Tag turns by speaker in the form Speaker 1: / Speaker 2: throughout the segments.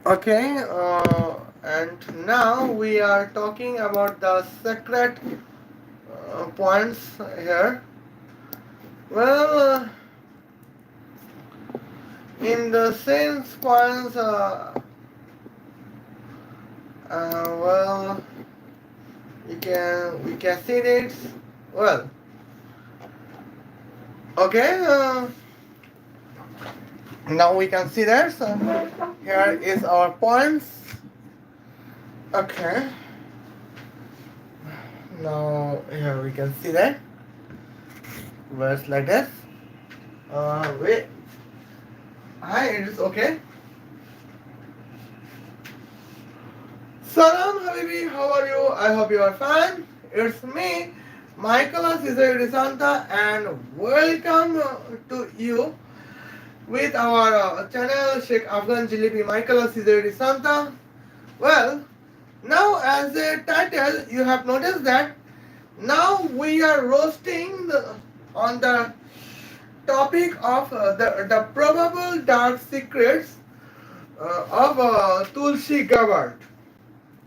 Speaker 1: Okay, and now we are talking about the secret points here. Well, in the sense points, well, we can see it. Well, okay. Now we can see that. So here is our points. Okay. Now here we can see that. Words like this. Wait. Hi, it is okay. Salam Habibi, how are you? I hope you are fine. It's me, Michael Santa, and welcome to you with our channel Sheikh Afghan Jelebi Michael Santa. Well, now as a title, you have noticed that now we are roasting on the topic of the probable dark secrets of Tulsi Gabbard.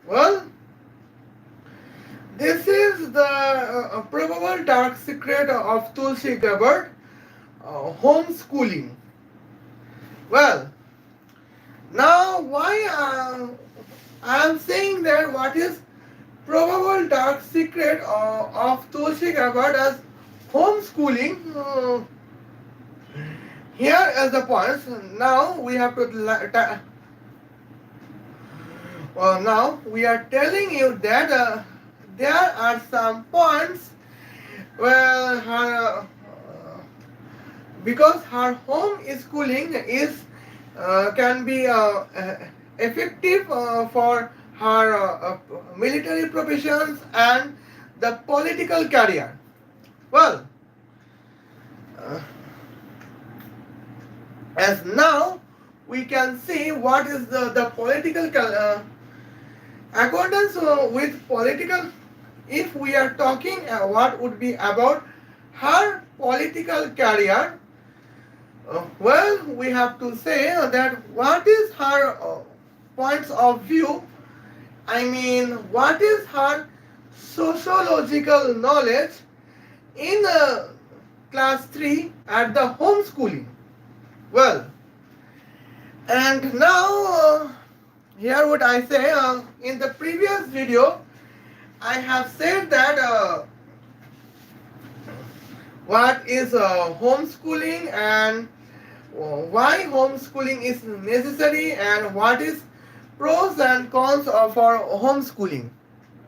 Speaker 1: Well, this is the probable dark secret of Tulsi Gabbard, homeschooling. Well, now why I am saying that what is probable dark secret of Tulsi Gabbard as homeschooling? Here is the points. Now we have to now we are telling you that there are some points where her because her home schooling is can be effective for her military professions and the political career. Well, uh, as now we can see what is the political accordance with political. If we are talking what would be about her political career, well, we have to say that what is her points of view. I mean, what is her sociological knowledge in class 3 at the homeschooling. Well, and now here what I say in the previous video I have said that what is homeschooling and why homeschooling is necessary and what is pros and cons for homeschooling.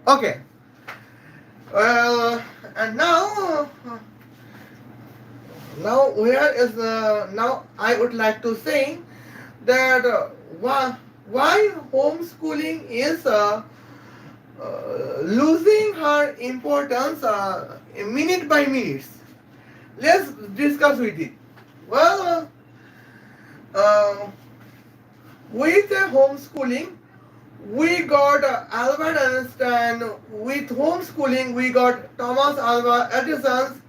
Speaker 1: Okay. And now here is now I would like to say that why homeschooling is losing her importance minute by minute. Let's discuss with it. Well, with homeschooling, we got Albert Einstein. With homeschooling, we got Thomas Alva Edison.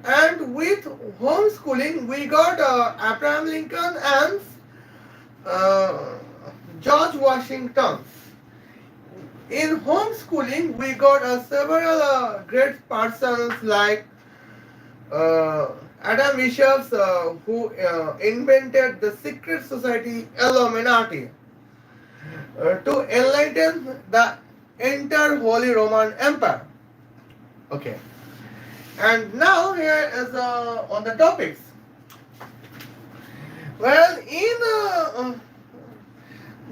Speaker 1: And with homeschooling, we got Abraham Lincoln and George Washington. In homeschooling, we got several great persons like Adam Bishops, who invented the secret society Illuminati to enlighten the entire Holy Roman Empire. Okay. And now here is on the topics. Well, in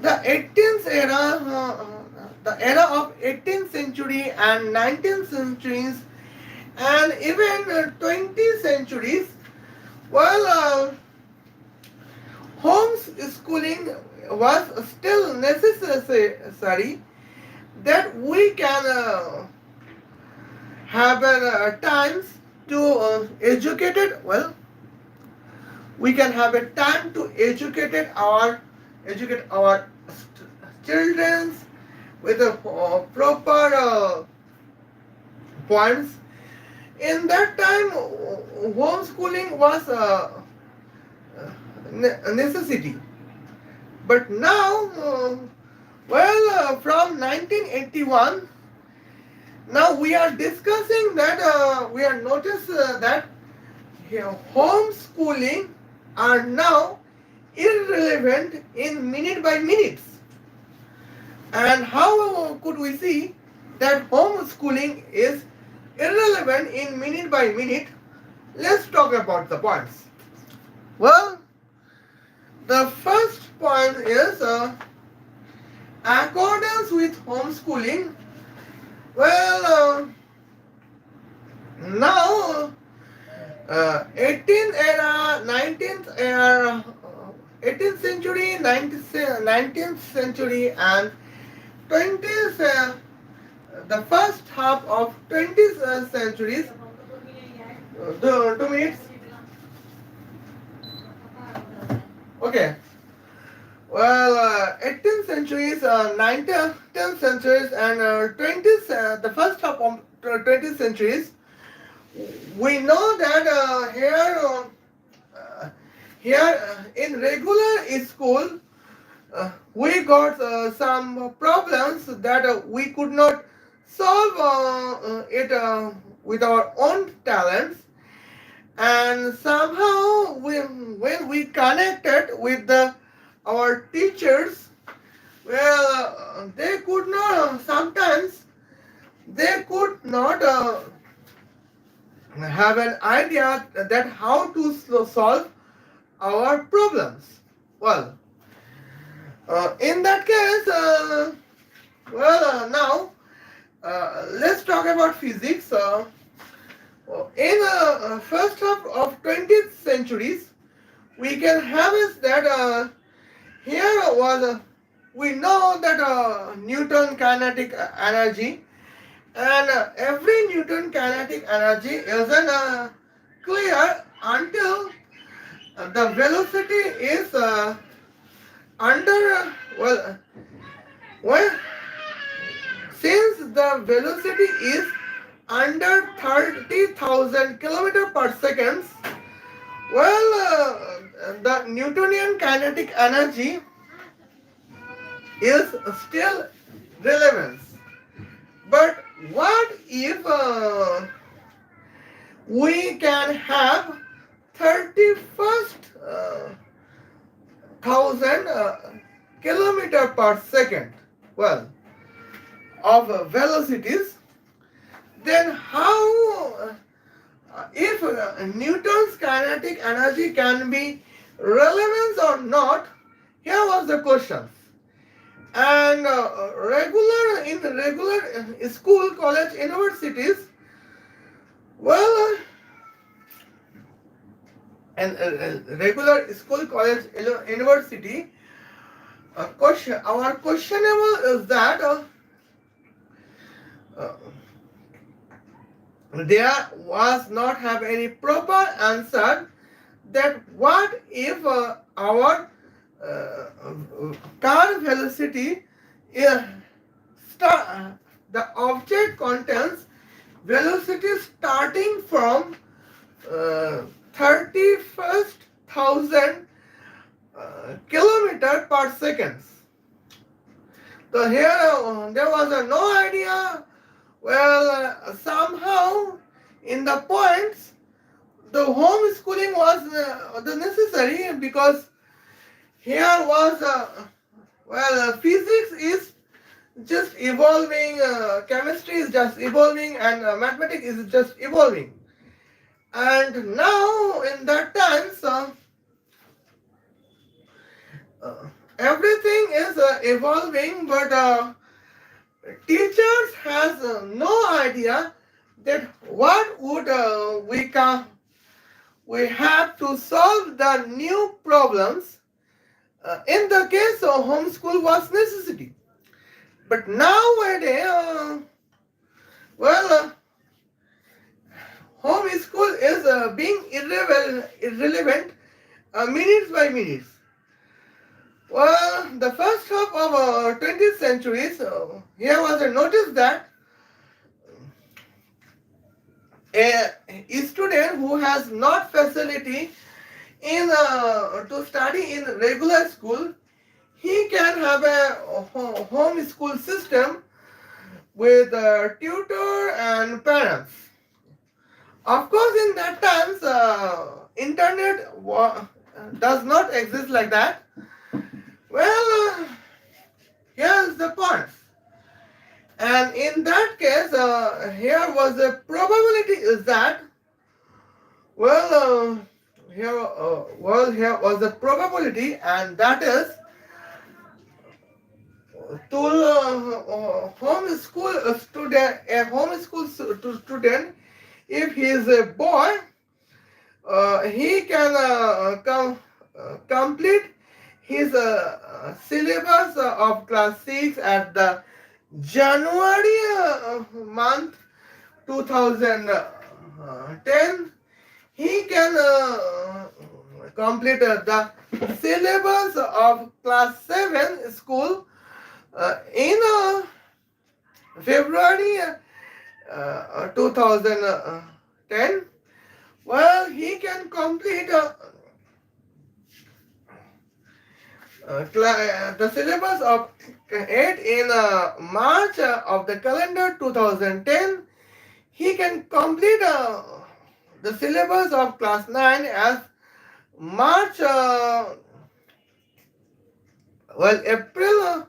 Speaker 1: the 18th era, the era of 18th century and 19th centuries, and even 20th centuries, well, homeschooling was still necessary that we can have times to educate it. Well, we can have a time to educate our children with a proper points. In that time, homeschooling was a necessity. But now, from 1981, now we are discussing that we are noticed that homeschooling are now irrelevant in minute by minutes. And how could we see that homeschooling is irrelevant in minute by minute? Let's talk about the points. Well, the first point is accordance with homeschooling. Well, now 18th era, 19th era, 18th century, 19th century, and 20th, the first half of 20th centuries. 2 minutes. Okay. Well, 18th centuries, 19th centuries, and 20th, the first half of 20th centuries, we know that here in regular school, we got some problems that we could not solve it with our own talents, and somehow when we connected with our teachers, well, they could not, sometimes they could not have an idea that how to solve our problems. Well, in that case, now let's talk about physics. In first half of 20th centuries, we can have is that here was we know that Newton kinetic energy, and every Newton kinetic energy isn't clear until the velocity is under well, since the velocity is under 30,000 kilometer per second, the Newtonian kinetic energy is still relevant. But what if we can have 31st thousand kilometer per second, of velocities? Then how, if Newton's kinetic energy can be relevant or not? Here was the question. And in regular school, college, universities, regular school, college, university, our questionable is that there was not have any proper answer that what if our car velocity is the object contains velocity starting from 31st thousand kilometer per second. So here there was no idea. Somehow in the points, the homeschooling was the necessary, because here was physics is just evolving, chemistry is just evolving, and mathematics is just evolving. And now in that times, everything is evolving, but teachers has no idea that what would we have to solve the new problems. In the case of homeschool was necessity, but nowadays, homeschool is being irrelevant minutes by minutes. The first half of 20th century, here was a notice that a student who has not facility in to study in regular school, can have a home school system with a tutor and parents. Of course, in that times, internet does not exist like that. Well, here's the point. And in that case, here was a probability is that, well, here was a probability, and that is to homeschool student, a homeschool student, if he is a boy, he can complete his syllabus of class 6 at the January month 2010. He can complete the syllabus of class 7 school in February 2010. Well, he can complete the syllabus of 8 in March of the calendar 2010. He can complete the syllabus of class 9 as March, April,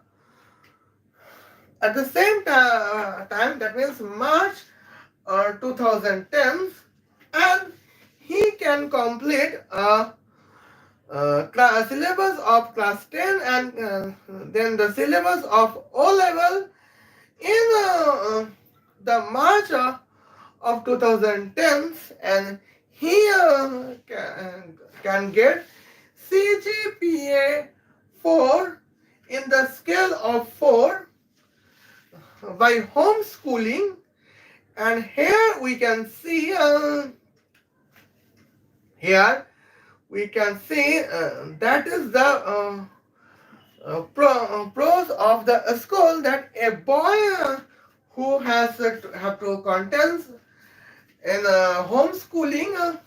Speaker 1: at the same time, that means March 2010, and he can complete syllabus of class 10 and then the syllabus of O level in the March of 2010, and he can get CGPA 4 in the scale of 4 by homeschooling. And here we can see that is the pros of the school, that a boy who has have to contest in homeschooling,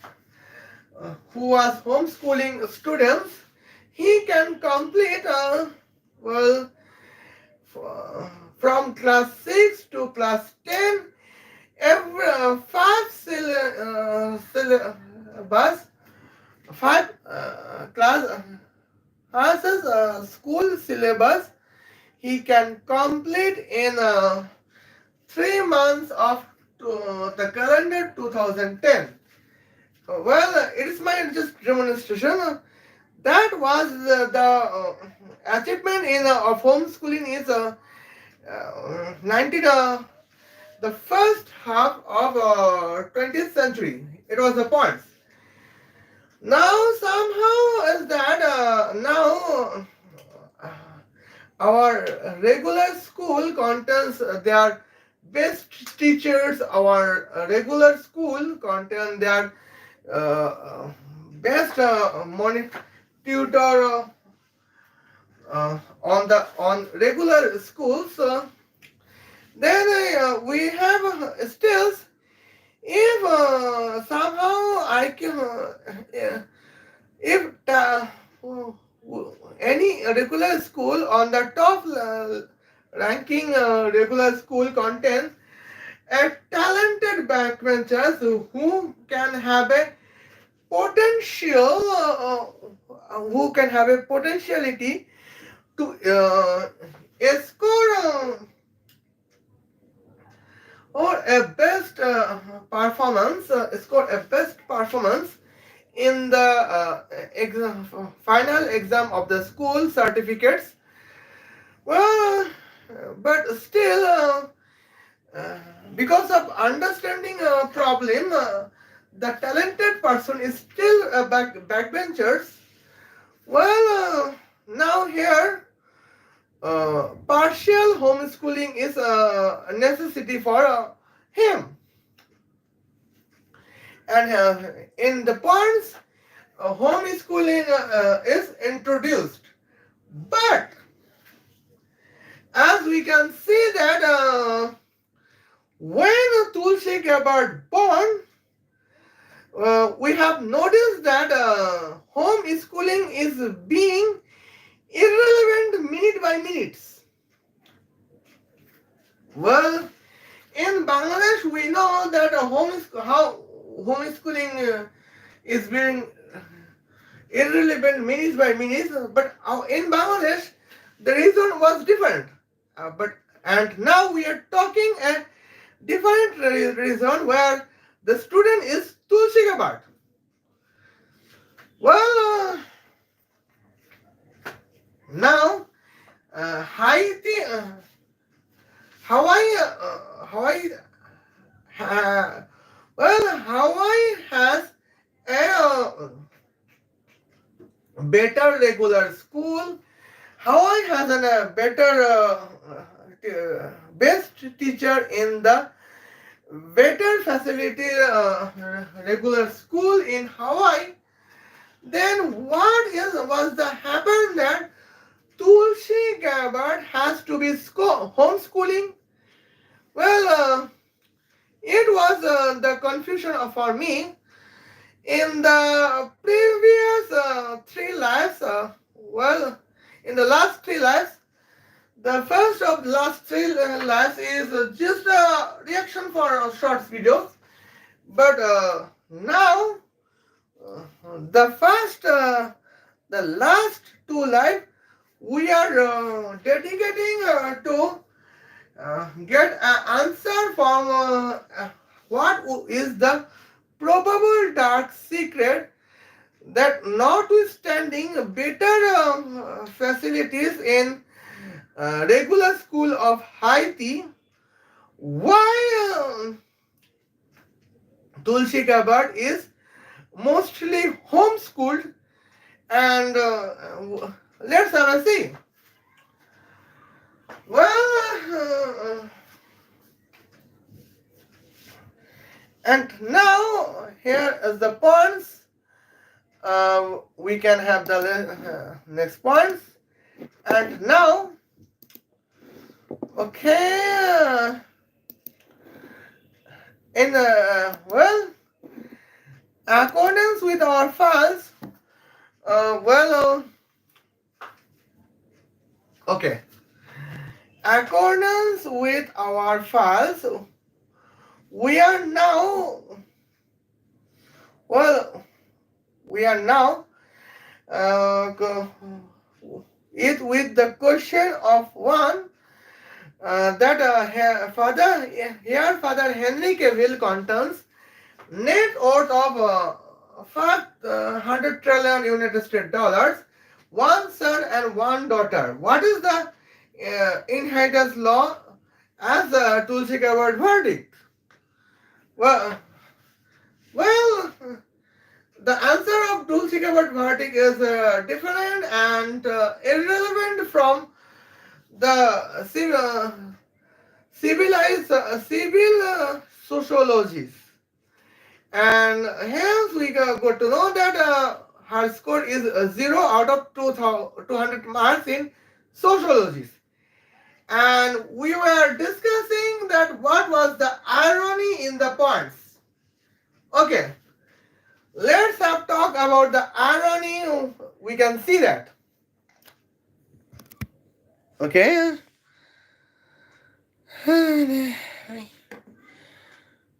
Speaker 1: who was homeschooling students, he can complete from class 6 to class 10 every 5 syllabus, 5 classes school syllabus he can complete in 3 months of the calendar 2010. Well, it is my just demonstration. That was the achievement in of homeschooling is the first half of 20th century. It was the point. Now somehow is that now our regular school contains their best teachers. Our regular school contains their best tutor on regular schools. Then we have still, if somehow I can, if any regular school on the top ranking regular school contains a talented backbenchers who can have a potential, who can have a potentiality to score or a best performance, score a best performance in the final exam of the school certificates. Well, but still, because of understanding a problem, the talented person is still a backbenchers. Well, now here, partial homeschooling is a necessity for him. And in the points, homeschooling is introduced. But as we can see that when Tulsi Gabbard born, we have noticed that homeschooling is being irrelevant many by minutes. Well, in Bangladesh, we know that how homeschooling is being irrelevant minutes by minutes, but in Bangladesh, the reason was different. And now we are talking a different reason where the student is Tulsi Gabbard. Well, now Haiti, Hawaii, Hawaii, Hawaii has a better regular school. Hawaii has a better best teacher in the better facility regular school in Hawaii. Then what was the happen that Tulsi Gabbard has to be homeschooling? Well, it was the confusion for me. In the previous 3 lives, in the last 3 lives, the first of the last 3 lives is just a reaction for short videos. But now, the last 2 lives, we are dedicating to get an answer from what is the probable dark secret that notwithstanding better facilities in regular school of Haiti, why Tulsi Gabbard is mostly homeschooled, and let's have a see. Well, and now here is the points. We can have the next points. And now, okay, in accordance with our files, okay, accordance with our files, we are now it with the question of one that Father Henry Cavill contains net worth of 500 trillion United States dollars, one son and one daughter. What is the inheritance law as the Tulsi Gabbard verdict? Well, the answer of Tulsi Gabbard verdict is different and irrelevant from the civil sociologies. And hence we got to know that her score is 0 out of 200 marks in sociologies. And we were discussing that what was the irony in the points. Okay, let's have talk about the irony. We can see that. Okay.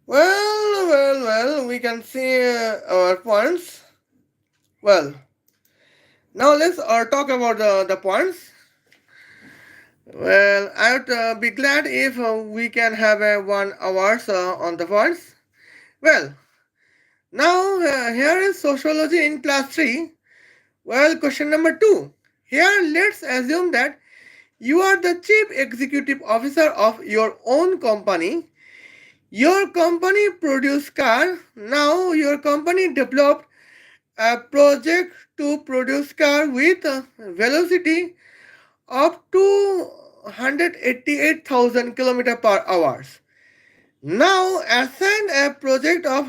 Speaker 1: Well, we can see our points. Well, now let's talk about the points. Well, I would be glad if we can have 1 hour on the points. Well, now here is sociology in class 3. Well, question number 2. Here, let's assume that you are the chief executive officer of your own company. Your company produced car. Now your company developed a project to produce car with a velocity of 288,000 km per hour. Now assign a project of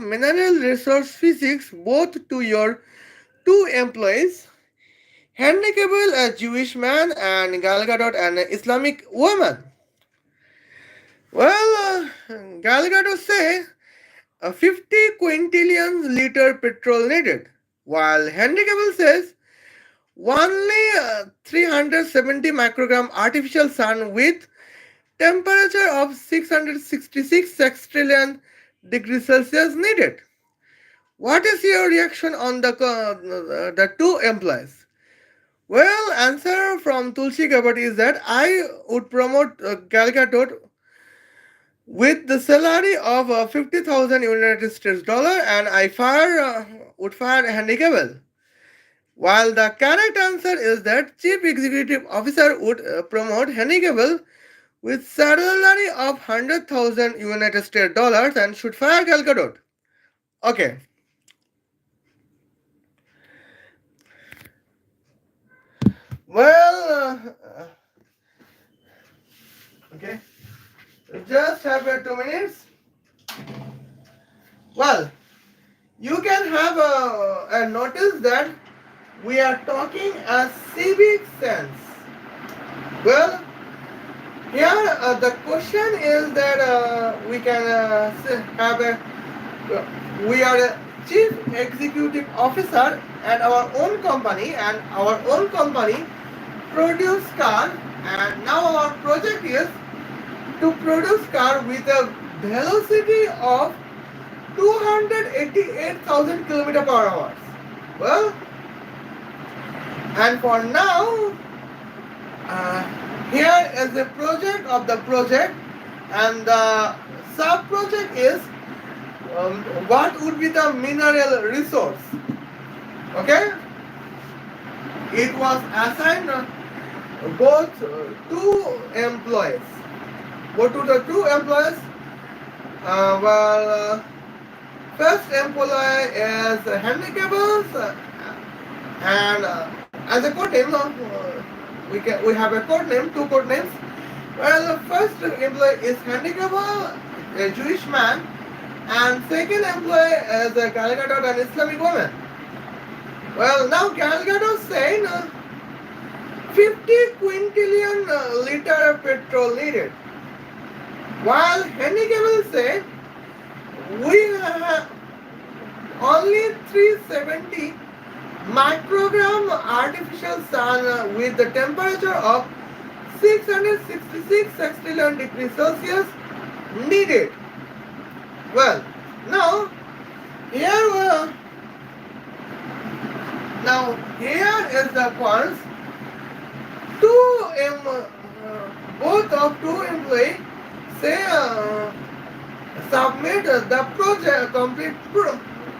Speaker 1: mineral resource physics both to your 2 employees, Henry Cavill, a Jewish man, and Gal Gadot, an Islamic woman. Well, Gal Gadot say 50 quintillion liter petrol needed. while Henry Cavill says only 370 microgram artificial sun with temperature of 666 sextillion degrees Celsius needed. What is your reaction on the two employees? Well, answer from Tulsi Gabbard is that I would promote Gal Gadot with the salary of 50,000 United States dollar, and would fire Henry Cavill. While the correct answer is that Chief Executive Officer would promote Henry Cavill with salary of 100,000 United States dollars and should fire Gal Gadot. Okay. Well, okay. Just have 2 minutes. Well, you can have a notice that we are talking a civic sense. Well, here the question is that we can have a we are a chief executive officer at our own company, and our own company produce car, and now our project is to produce car with a velocity of 288,000 km per hour. Well, and for now, here is the project of the project, and the sub project is what would be the mineral resource. Okay, it was assigned both two employees. What to the two employees? First employee is Henry Cavill, and as a code name, we have a code name, two code names. Well, the first employee is Henry Cavill, a Jewish man, and second employee is Gal Gadot, an Islamic woman. Well, now Gal Gadot saying 50 quintillion liter of petrol needed, while Henry Cavill said we have only 370 microgram artificial sun with the temperature of 666 sextillion degrees Celsius needed. Well, now here is the points. Both of two employees say submit the project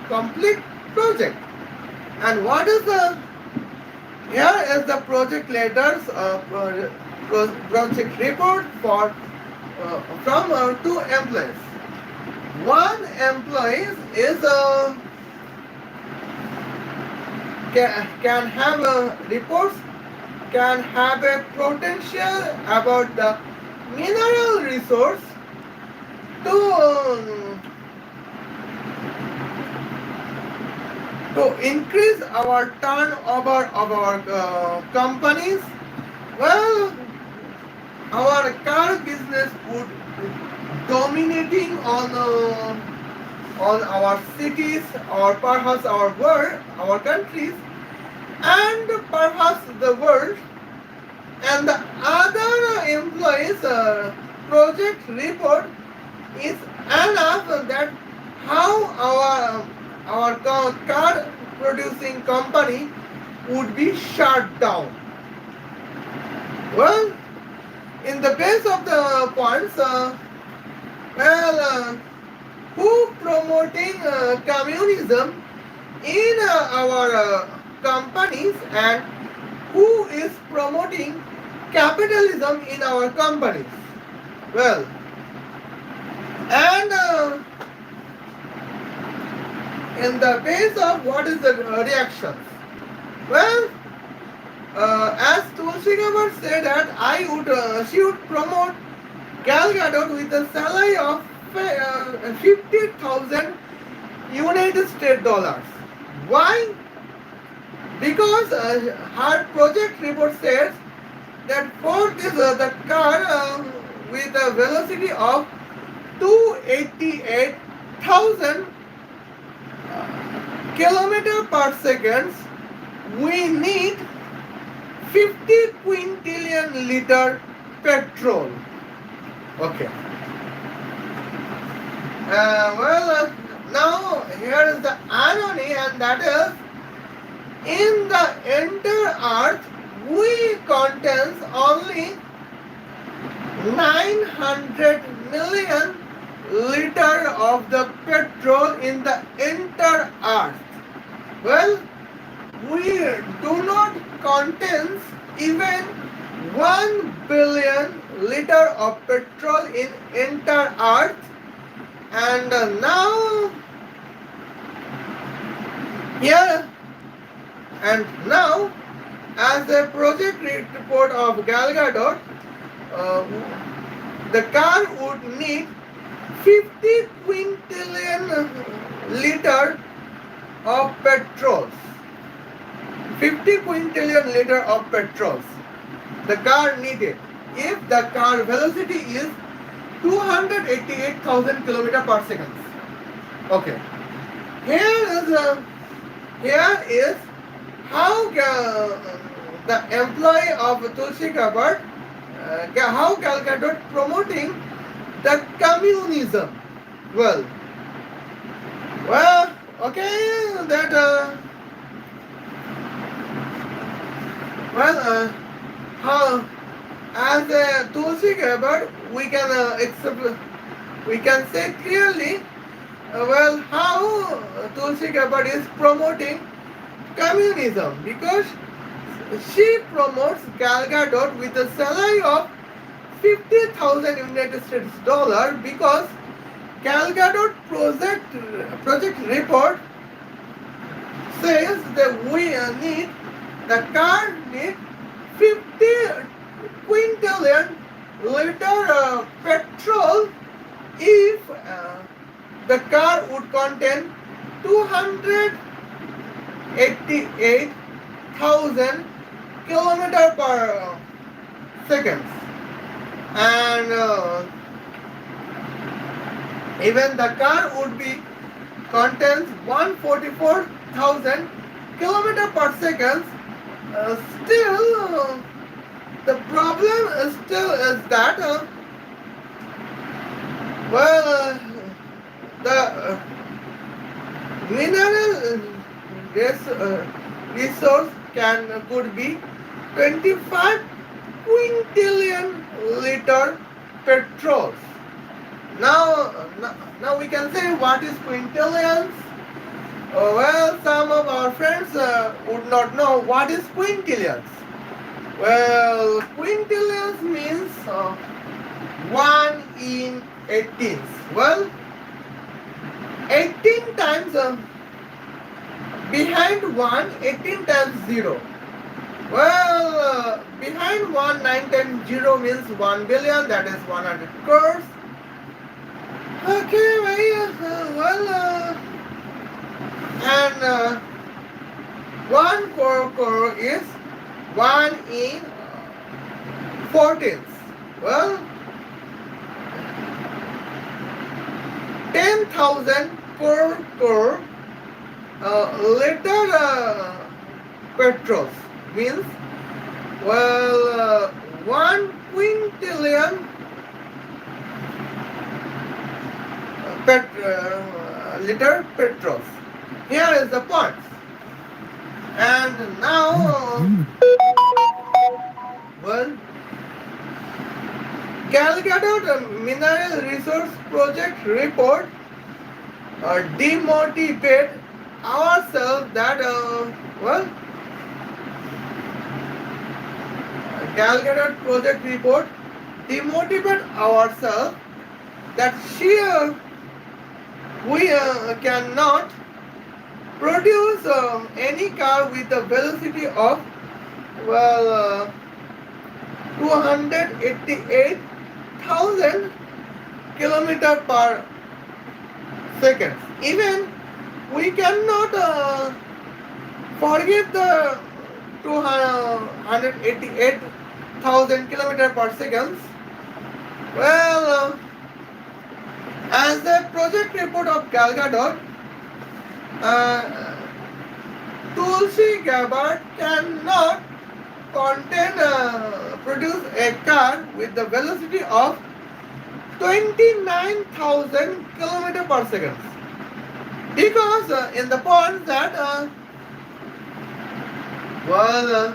Speaker 1: complete project. And what is here is the project letters project report for from two employees. One employee is can have reports, can have a potential about the mineral resource to increase our turnover of our companies. Well, our car business would dominating on our cities, or perhaps our world, our countries, and perhaps the world. And the other employees project report is enough that how our car producing company would be shut down. Well, in the base of the points, who promoting communism in our companies, and who is promoting capitalism in our companies? Well, and in the base of what is the reactions? Well, as Tulsi Gabbard said that she would promote Gal Gadot with a salary of 50,000 United States dollars. Why? Because her project report says that for this the car with a velocity of 288,000 kilometer per second, we need 50 quintillion liter petrol. Okay. Now here is the irony, and that is in the entire earth we contains only 900 million liter of the petrol in the entire earth. Well, we do not contains even 1 billion liter of petrol in entire earth. And now here and now, as a project report of Gal Gadot, the car would need 50 quintillion liter of petrols. 50 quintillion liter of petrols the car needed if the car velocity is 288,000 km per second. Okay. Here is how the employee of Tulsi Gabbard, how Gal Gadot promoting the communism. Well, okay, that how as a Tulsi Gabbard we can say clearly how Tulsi Gabbard is promoting communism, because she promotes Gal Gadot with a salary of 50,000 United States dollar, because Gal Gadot project report says that the car need 50 quintillion liter petrol if the car would contain 288,000 kilometer per second, and even the car would be contains 144,000 kilometer per second. Still, the problem is that the mineral resource could be 25 quintillion liter petrols. Now we can say what is quintillions. Some of our friends would not know what is quintillions. Well, quintillions means 1 in 18. Well, 18 times behind 1, 18 times 0. Well, behind 1, 9 times 0 means 1 billion, that is 100 crores. Okay, and 1 crore is 1 in 14. Well, 10,000 crore liter petrols means 1 quintillion liter petrols. Here is the point. And now, Gal Gadot Mineral Resource Project report demotivate ourselves that Gal Gadot project report demotivate ourselves that we cannot produce any car with a velocity of 288,000 kilometer per second. Even we cannot forget the 288,000 kilometer per second. As the project report of Gal Gadot Tulsi Gabbard cannot produce a car with the velocity of 29,000 kilometers per second. Because in the point that was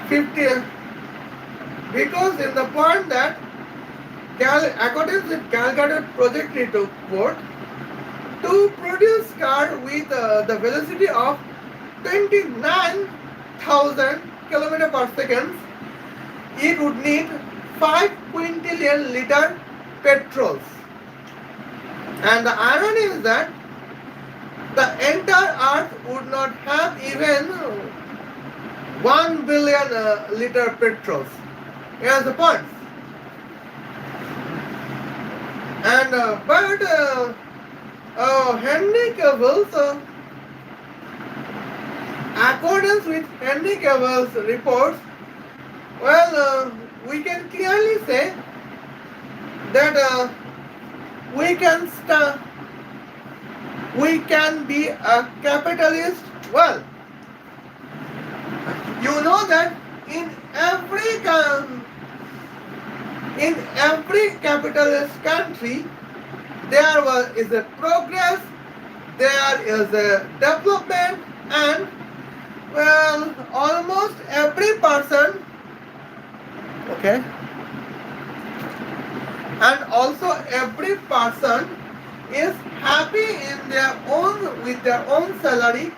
Speaker 1: 50, because in the point that according to calculated project report, to produce car with the velocity of 29,000 kilometers per second, it would need 5 quintillion liter petrols. And the irony is that the entire earth would not have even 1 billion liter petrols. Here's the point. And but Henry Cavill's accordance with Henry Cavill's reports, well, we can clearly say that we can be a capitalist. Well, you know that in every capitalist country there is a progress, there is a development, and well, almost every person, okay, and also every person is happy in their own with their own salary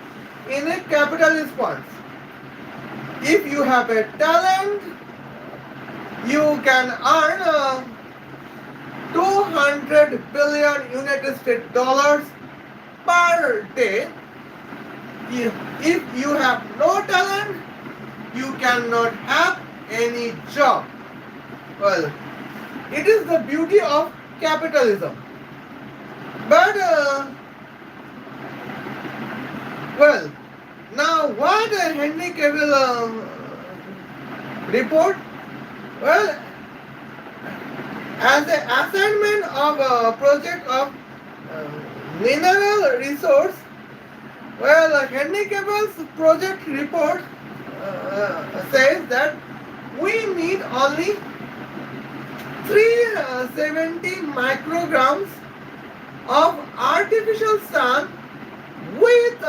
Speaker 1: in a capitalist point. If you have a talent, you can earn 200 billion United States dollars per day. If you have no talent, you cannot have any job. Well, it is the beauty of capitalism. But well, now what Henry Cavill report? Well, as an assignment of a project of mineral resource, well, Henry Cavill's project report says that we need only 370 micrograms of artificial sun with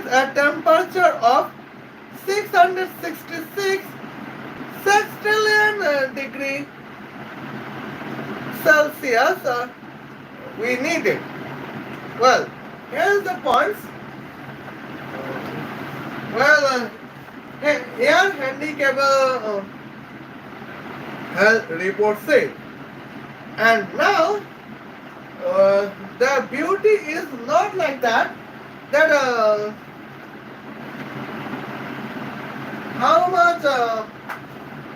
Speaker 1: a temperature of 666 sextillion degree Celsius. We need it. Well, here's the points. Well, here Henry Cavill report said, and now the beauty is not like that. That how much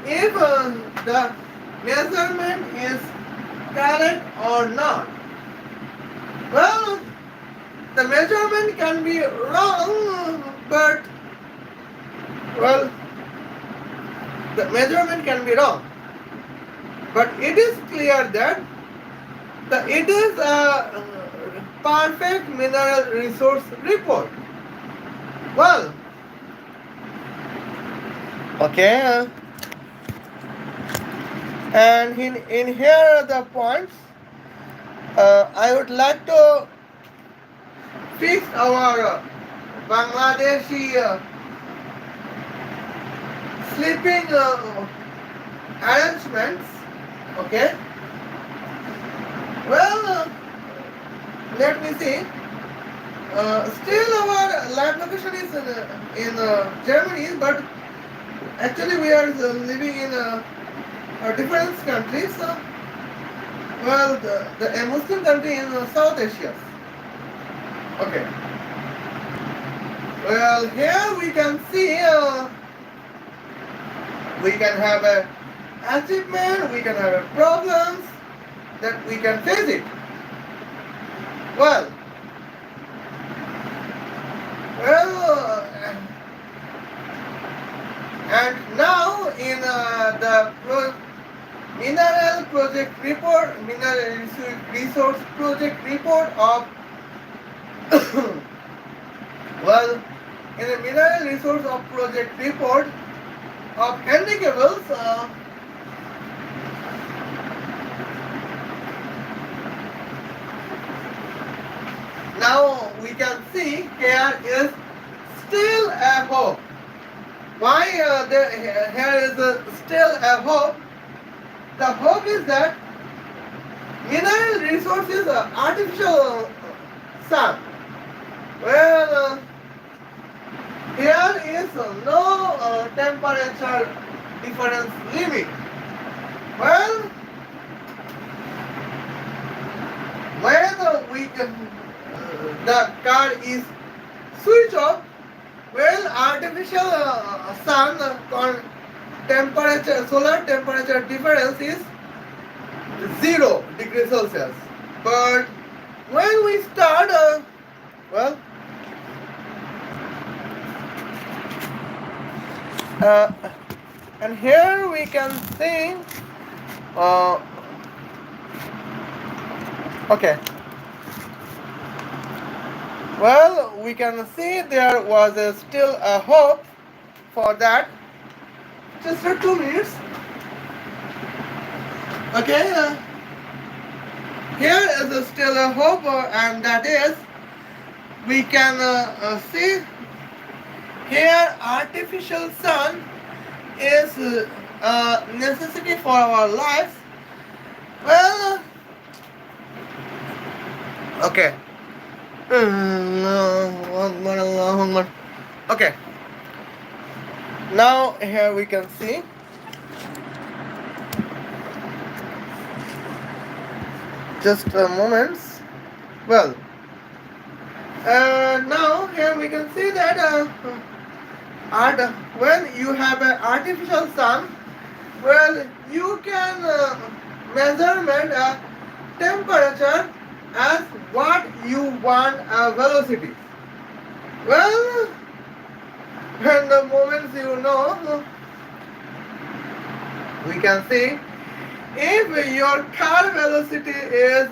Speaker 1: if the measurement is correct or not. Well, the measurement can be wrong, but well, the measurement can be wrong, but it is clear that it is a perfect mineral resource report. Well, okay, and in here are the points. I would like to fix our Bangladeshi sleeping arrangements. Okay. Well, let me see. Still our live location is in Germany, but actually we are living in different countries. Well, a Muslim country in South Asia. Okay. Well, here we can see we can have a achievement, we can have a problems that we can face it. Well, and now mineral resource project report of well, in the mineral resource of project report of Henry Cable's now we can see here is still a hope. Why here is still a hope? The hope is that mineral resource is artificial sun. Well, here is no temperature difference limit. Well, when the car is switch off, well, artificial sun temperature, solar temperature difference is 0 degrees Celsius. But when we start, well, and here we can see, okay. Well, we can see there was still a hope for that. Just for 2 minutes. Okay, here is still a hope, and that is we can see here artificial sun is a necessity for our lives. Well, okay. One more. Okay. Now here we can see just a moment. Well, now here we can see that when you have an artificial sun, well, you can measurement temperature as what you want velocity. Well, and the moments you know, we can see if your car velocity is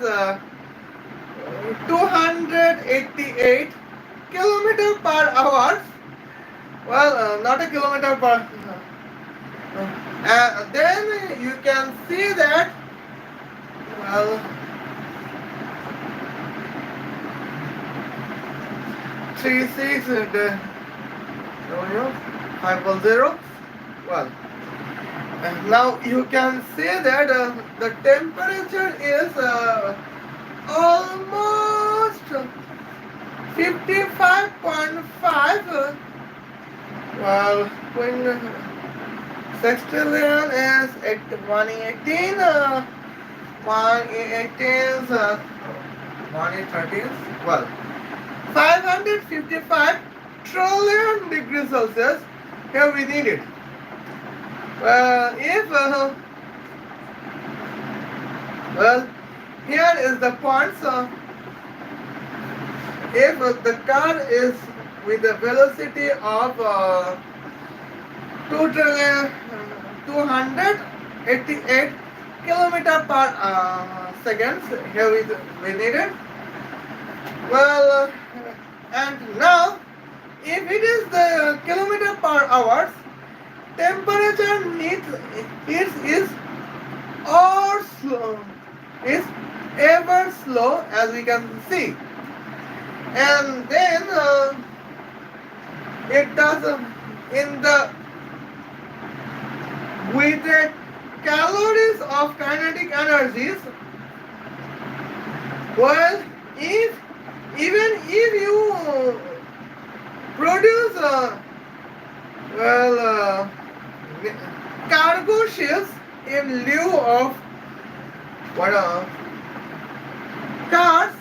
Speaker 1: 288 kilometer per hour, well, not a kilometer per, then you can see that, well, 36 510. Well, now you can see that the temperature is almost 55.5. Well, when sextillion is 118, 118, 113. Well, 555 trillion degrees Celsius. Here we need it. Well, if well, here is the point. So, if the car is with a velocity of 288 kilometer per seconds, here we need it. Well, and now, if it is the kilometer per hour, temperature is or slow, is ever slow, as we can see, and then it does in the with the calories of kinetic energies. Well, even if you produce cargo ships in lieu of cars,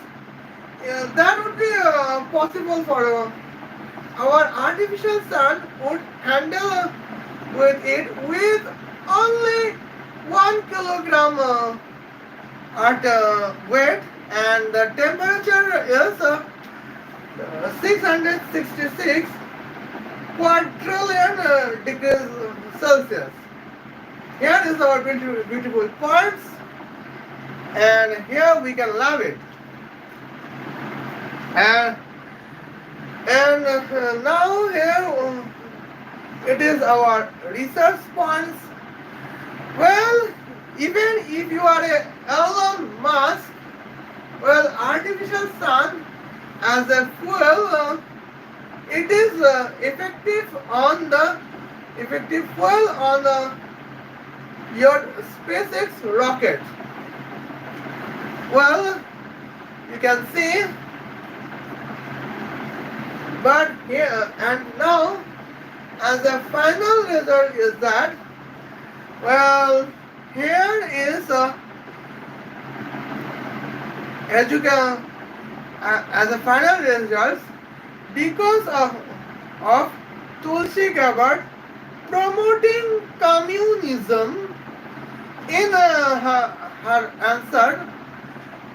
Speaker 1: that would be possible for our artificial sun would handle with it with only 1 kilogram at weight, and the temperature is 666 quadrillion degrees Celsius. here is our beautiful, beautiful poems, and here we can love it. And now here it is our research points. Well, even if you are a Elon Musk, well, artificial sun as a fuel, it is effective fuel on your SpaceX rocket. Well, you can see, but here and now, as the final result is that, well, here is as you can as a final result, because of Tulsi Gabbard promoting communism in her answer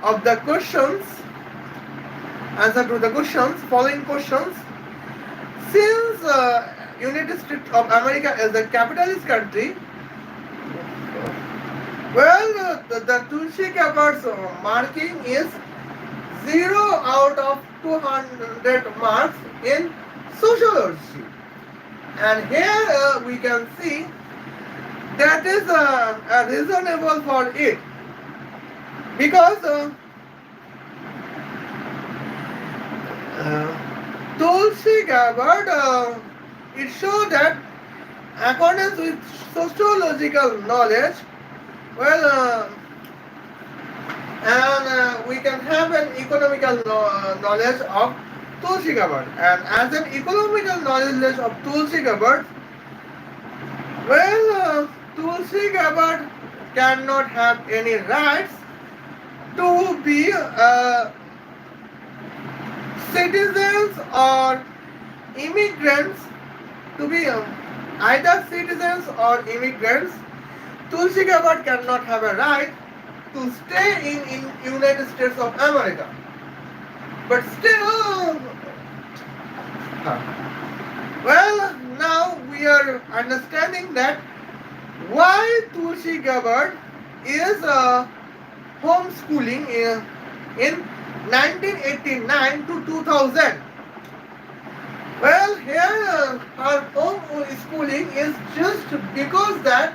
Speaker 1: of the questions, answer to the questions, following questions. Since United States of America is a capitalist country, well, the Tulsi Gabbard's marking is 0 out of 200 marks in sociology. And here we can see that is reasonable for it, because Tulsi Gabbard, it shows that accordance with sociological knowledge, well, and we can have an economical knowledge of Tulsi Gabbard. And as an economical knowledge of Tulsi Gabbard, well, Tulsi Gabbard cannot have any rights to be citizens or immigrants, to be either citizens or immigrants. Tulsi Gabbard cannot have a right to stay in United States of America. But still, well, now we are understanding that why Tulsi Gabbard is homeschooling in 1989 to 2000. Well, here her homeschooling is just because that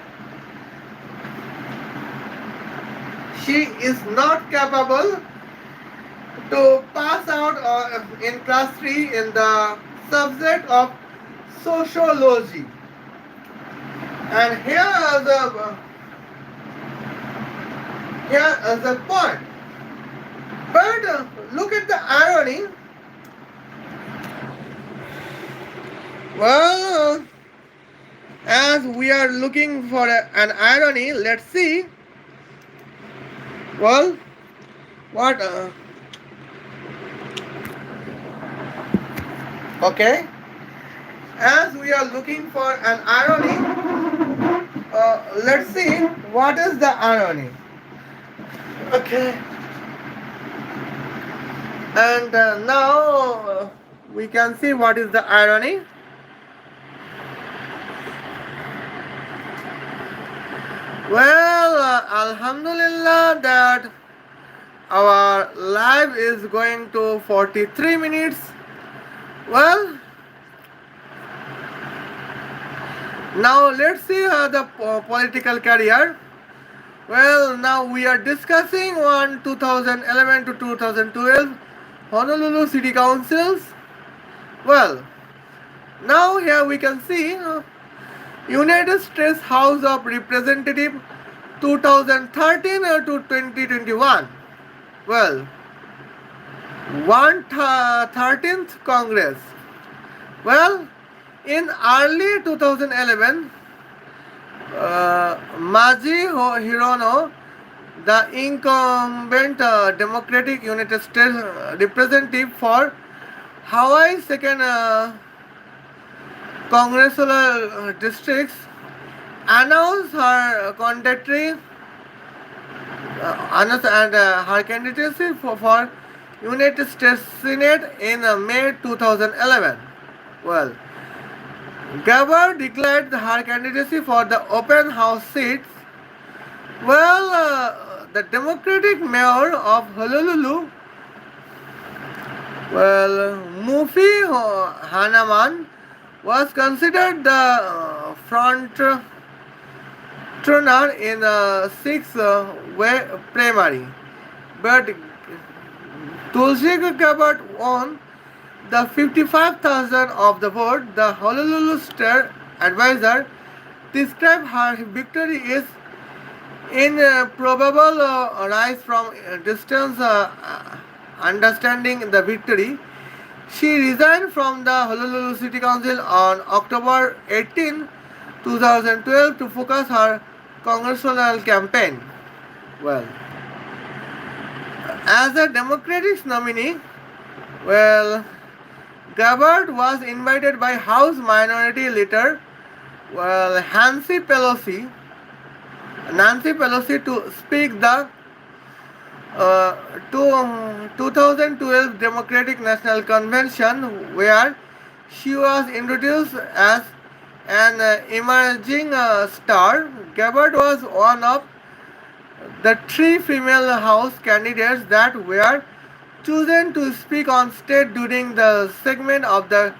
Speaker 1: she is not capable to pass out in class 3 in the subject of sociology. And here is the point. But look at the irony. Well, as we are looking for an irony, let's see. Well, what? Okay. As we are looking for an irony, let's see what is the irony. Okay. And now we can see what is the irony. Well, Alhamdulillah that our live is going to 43 minutes. Well, now let's see the political career. Well, now we are discussing on 2011 to 2012 Honolulu City Councils. Well, now here we can see United States House of Representatives 2013 to 2021. Well, 113th Congress. Well, in early 2011, Maji Hirono, the incumbent Democratic United States representative for Hawaii 2nd Congressional Districts, announced her candidacy her candidacy for United States Senate in May 2011. Well, Gabbard declared her candidacy for the open house seats. Well, the Democratic mayor of Honolulu, Mufi Hanaman, was considered the front runner in the sixth way primary, but Tulsi Gabbard won the 55,000 of the vote. The Honolulu Star Advisor described her victory is in probable rise from distance understanding the victory. She resigned from the Honolulu City Council on October 18, 2012 to focus her congressional campaign. Well, as a Democratic nominee, well, Gabbard was invited by House Minority Leader, Nancy Pelosi to speak the 2012 Democratic National Convention, where she was introduced as an emerging star. Gabbard was one of the three female House candidates that were chosen to speak on stage during the segment of the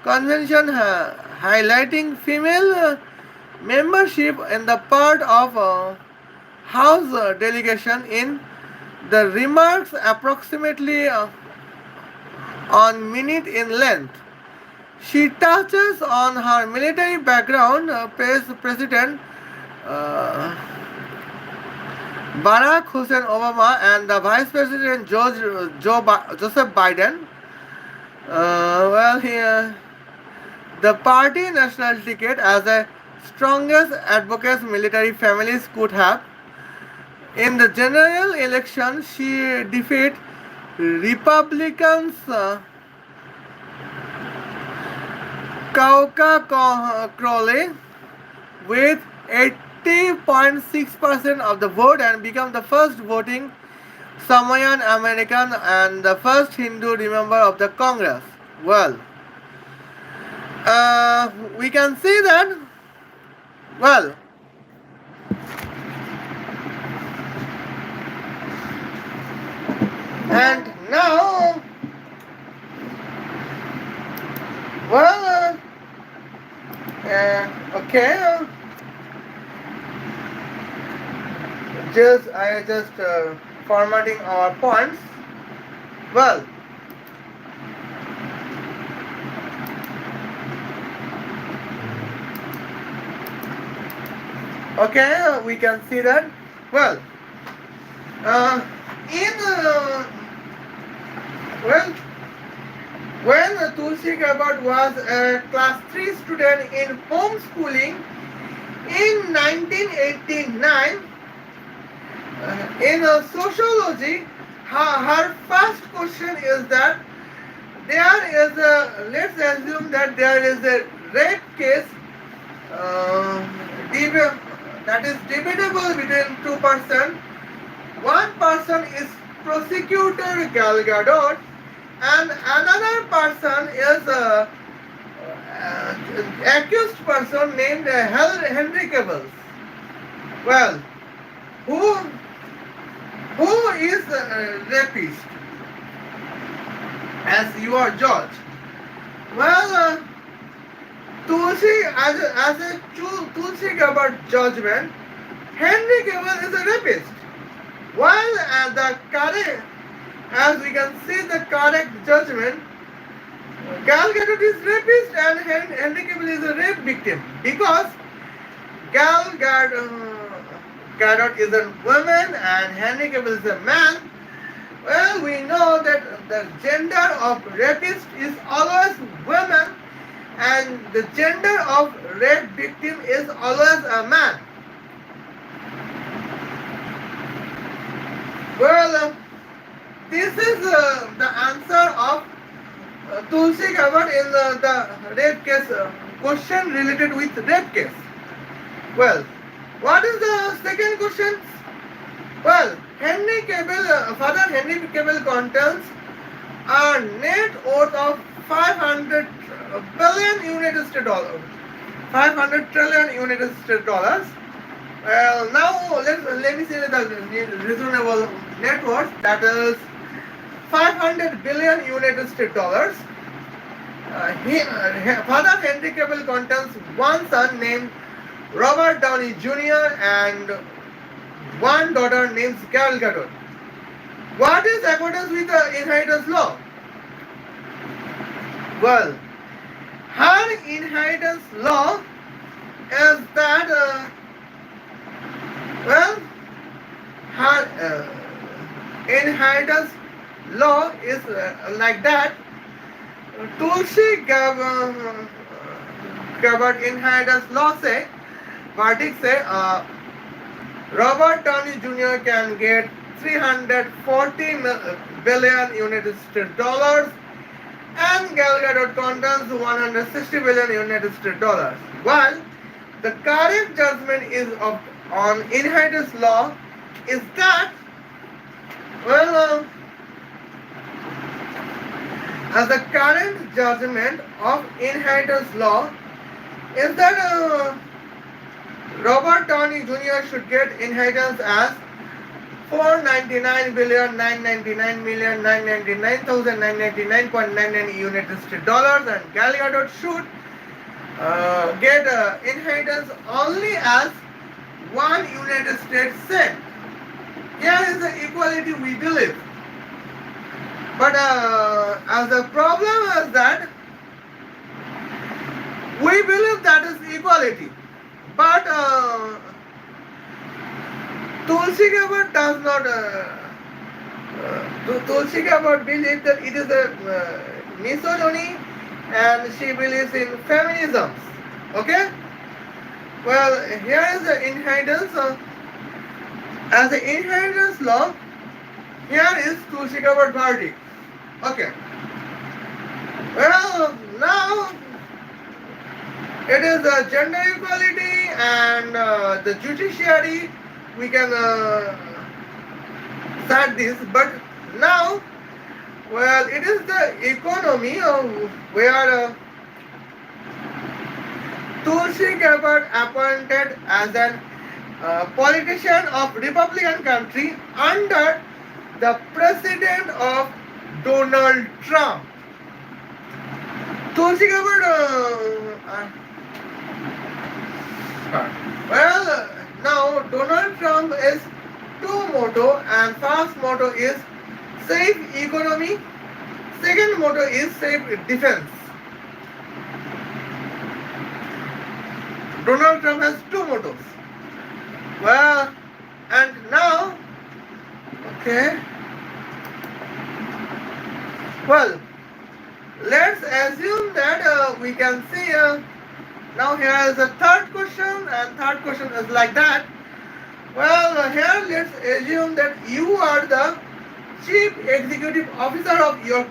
Speaker 1: convention highlighting female membership in the part of House delegation. In the remarks approximately on minute in length, she touches on her military background, President Barack Hussein Obama and the Vice President Joseph Biden. The party national ticket as a strongest advocates military families could have. In the general election, she defeated Republicans Kauka Crowley with 80.6% of the vote and become the first voting Samoan American and the first Hindu member of the Congress. Well, we can see that. Well, and now, okay. I just formatting our points. Well, okay, we can see that. Well, in when Tulsi Gabbard was a class 3 student in homeschooling in 1989, in sociology, her first question is that let's assume that there is a rape case that is debatable between two persons. One person is prosecutor Gal Gadot and another person is accused person named Henry Cavill. Well, who is rapist as your judge? Well, Tulsi as a Tulsi Gabbard judgment, Henry Cavill is a rapist. While as we can see the correct judgment, Gal Gadot is rapist and Henry Cavill is a rape victim because Gal Gadot is a woman and Henry Cavill is a man. Well, we know that the gender of rapist is always woman and the gender of rape victim is always a man. Well, this is the answer of Tulsi Gabbard in the rape case question related with rape case. Well, what is the second question? Well, Father Henry Cavill contains a net worth of 500 billion United States dollars. 500 trillion United States dollars. Well, now let me see the reasonable net worth, that is 500 billion United States dollars. Father Henry Cavill contains one son named Robert Downey Jr. and one daughter named Gal Gadot. What is accordance with the inheritance law? Well, her inheritance law is that her inheritance law is like that. Tulsi Gabbard inheritance law say, verdict say, Robert Downey Jr. can get 340 billion United States dollars and Gal Gadot contains 160 billion United States dollars. While the current judgment is on inheritance law is that, as the current judgment of inheritance law is that Robert Downey Jr. should get inheritance as 499,999,999,999.99 United States dollars, and Gal Gadot should get inheritance only as 1 United States cent. Here is the equality we believe. But as the problem is that we believe that is equality. But Tulsi Gabbard does not. Tulsi Gabbard believes that it is a misogyny, and she believes in feminism. Okay. Well, here is the inheritance. As the inheritance law, here is Tulsi Gabbard verdict. Okay. Well, now it is gender equality and the judiciary. We can start this, but now, well, it is the economy where Tulsi Gabbard appointed as an politician of Republican country under the president of Donald Trump. Tulsi Gabbard, now Donald Trump is two motto, and first motto is safe economy, second motto is safe defense. Donald Trump has two mottos. Well, and now, okay. Well, let's assume that we can see now here is the third question, and third question is like that. Well, here let's assume that you are the chief executive officer of your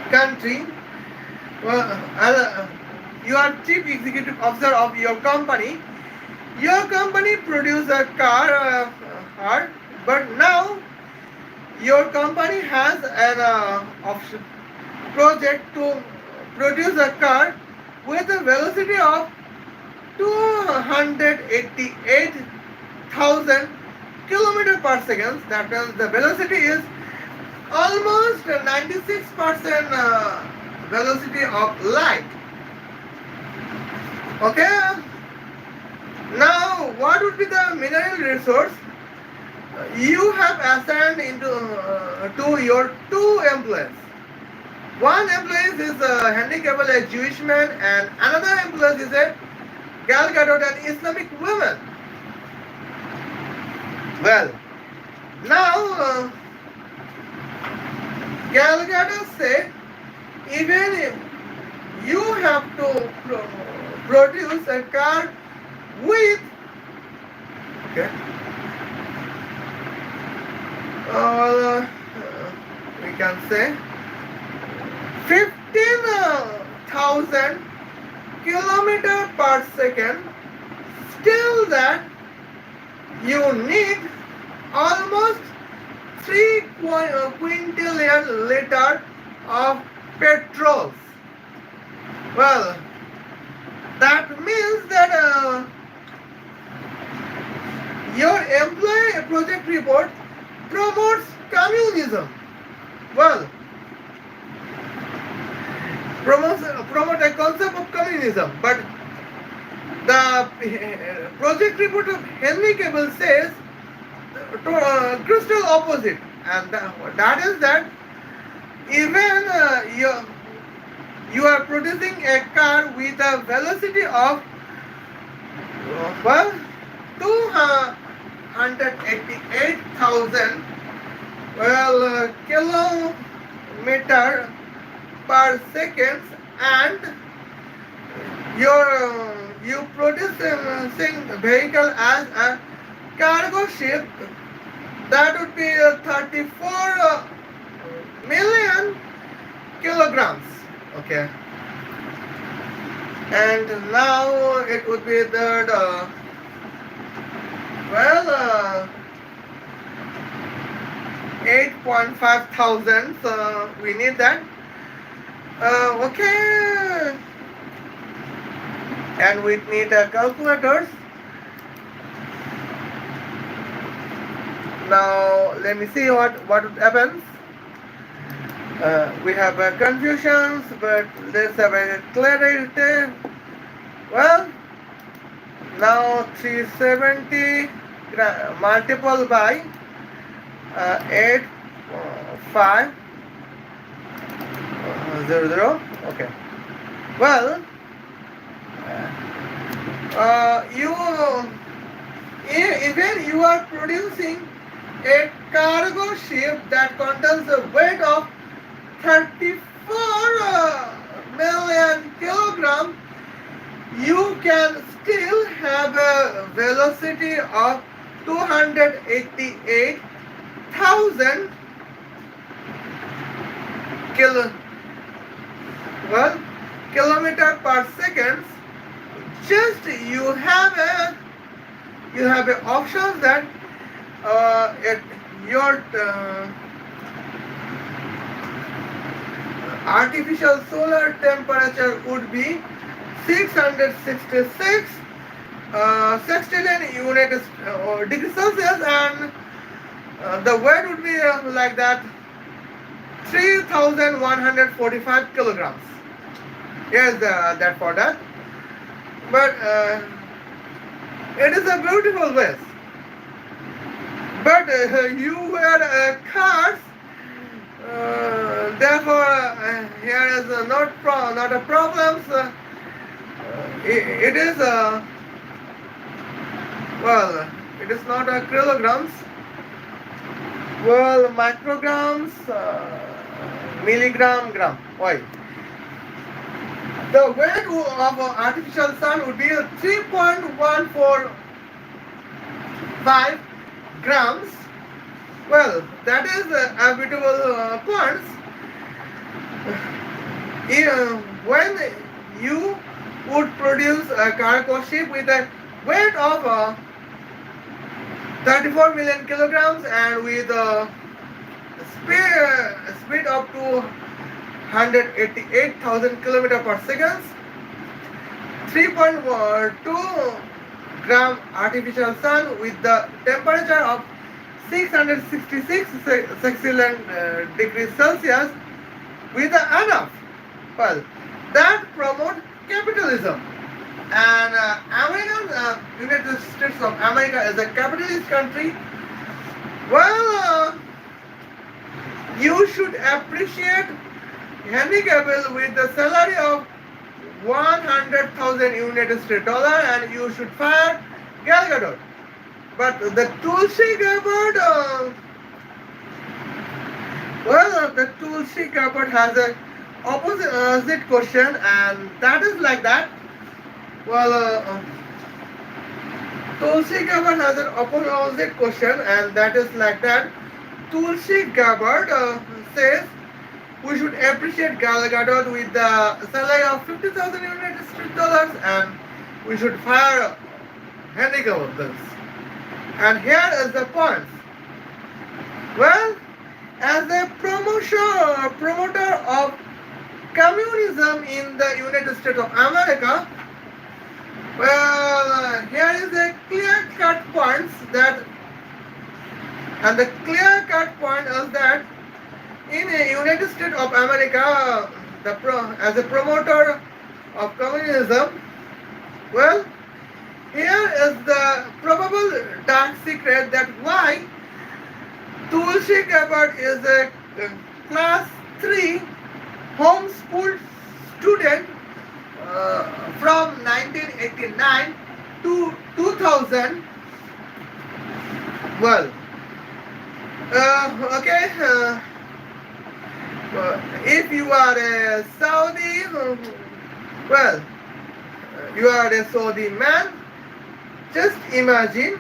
Speaker 1: country. Well, you are chief executive officer of your company. Your company produces a car, but now your company has an option project to produce a car with a velocity of 288,000 kilometers per second. That means the velocity is almost 96% velocity of light. Okay. Now, what would be the mineral resource you have assigned into to your two employees? One employee is Henry Cavill, a Jewish man, and another employee is a Gal Gadot, an Islamic woman. Well, now Gal Gadot said, even if you have to produce a car with, okay, we can say 15,000 kilometers per second, still that you need almost 3 quintillion liters of petrol. Well, that means that your employee project report promotes communism. Well, promote a concept of communism, but the project report of Henry Cable says crystal opposite, and that is that even you are producing a car with a velocity of well 288,000 kilometer per second, and you producing the vehicle as a cargo ship that would be 34 million kilograms. Okay, and now it would be that well 8.5 thousand. So we need that. Okay, and we need calculators. Now let me see what happens. We have confusions, but let's have a clarity. Well, now 370 multiple by 8500. Okay. Well, even you are producing a cargo ship that contains a weight of 34 million kilograms, you can still have a velocity of 288,000 kilometer per second. Just you have a option that your artificial solar temperature would be 666 sextillion units degrees Celsius, and the weight would be like that 3,145 kilograms. Yes, that for that. But it is a beautiful vase. But you wear cars, therefore here is not a problem. So, it is well, it is not a kilograms. Well, micrograms, milligram, gram. Why? The weight of an artificial sun would be 3.145 grams. Well, that is a beautiful points. When you would produce a cargo ship with a weight of 34 million kilograms and with a speed up to 188,000 kilometers per second, 3.2 gram artificial sun with the temperature of 666 degrees Celsius with enough. Well, that promote capitalism. And United States of America is a capitalist country. Well, you should appreciate Henry Cavill with the salary of 100,000 United States dollar, and you should fire Gal Gadot. But the Tulsi Gabbard, the Tulsi Gabbard has a opposite question, and that is like that. Well, Tulsi Gabbard has an opposite question, and that is like that. Tulsi Gabbard says we should appreciate Gal Gadot with the salary of 50,000 United States dollars, and we should fire Henry Cavill. And here is the point. Well, as a promoter of communism in the United States of America. Well, here is a clear-cut points that, and the clear-cut point is that in the United States of America, as a promoter of communism, well, here is the probable dark secret that why Tulsi Gabbard is a class 3 homeschool student from 1989 to 2000. Well, okay, if you are a Saudi, well, you are a Saudi man, just imagine,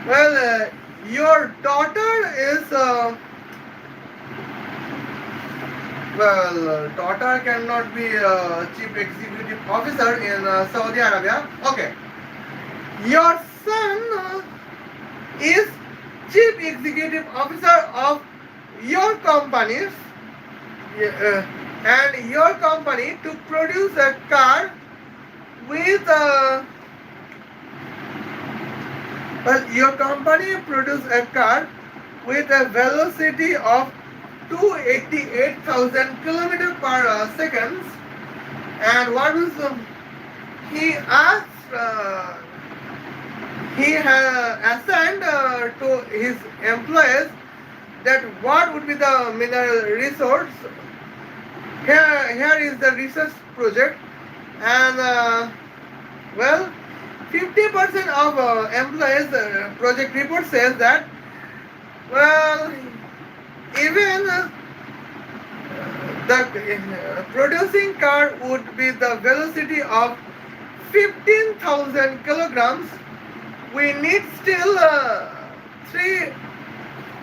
Speaker 1: well, your daughter is, daughter cannot be a chief executive officer in Saudi Arabia. Okay, your son is chief executive officer of your companies, and your company to produce a car with your company produce a car with a velocity of 288,000 kilometers per second, and what is he asked? He has assigned to his employees that what would be the mineral resource. Here is the research project, and well, 50% of employees project report says that, well, even the producing car would be the velocity of 15,000 kilograms. We need still 3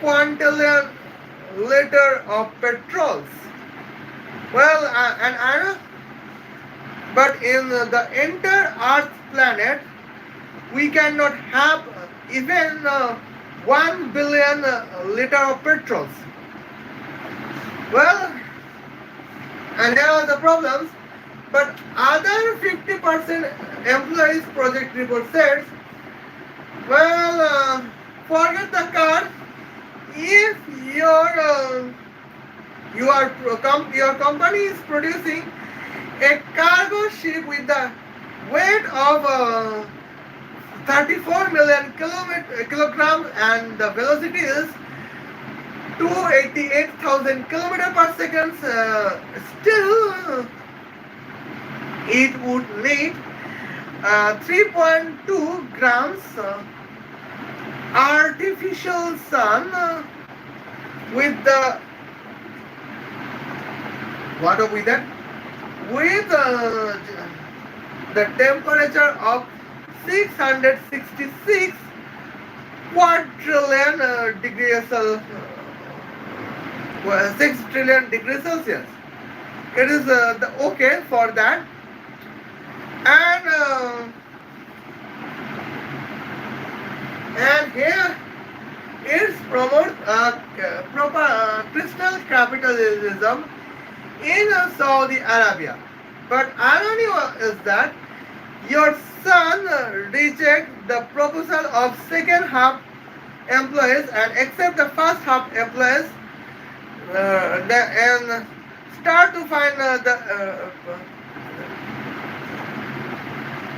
Speaker 1: quintillion liter of petrols. Well, and I know, but in the entire Earth planet, we cannot have even 1 billion liter of petrols. Well, and there are the problems, but other 50% employees project report says, well, forget the car. If your company is producing a cargo ship with the weight of 34 million kilograms and the velocity is 288,000 kilometers per second, still it would need 3.2 grams artificial sun with the what are we that with the temperature of 666 quadrillion degrees 6 trillion degrees Celsius. It is the okay for that, and here it promotes proper crystal capitalism in Saudi Arabia. But irony is that your son reject the proposal of second half employees and accept the first half employees, and start to find the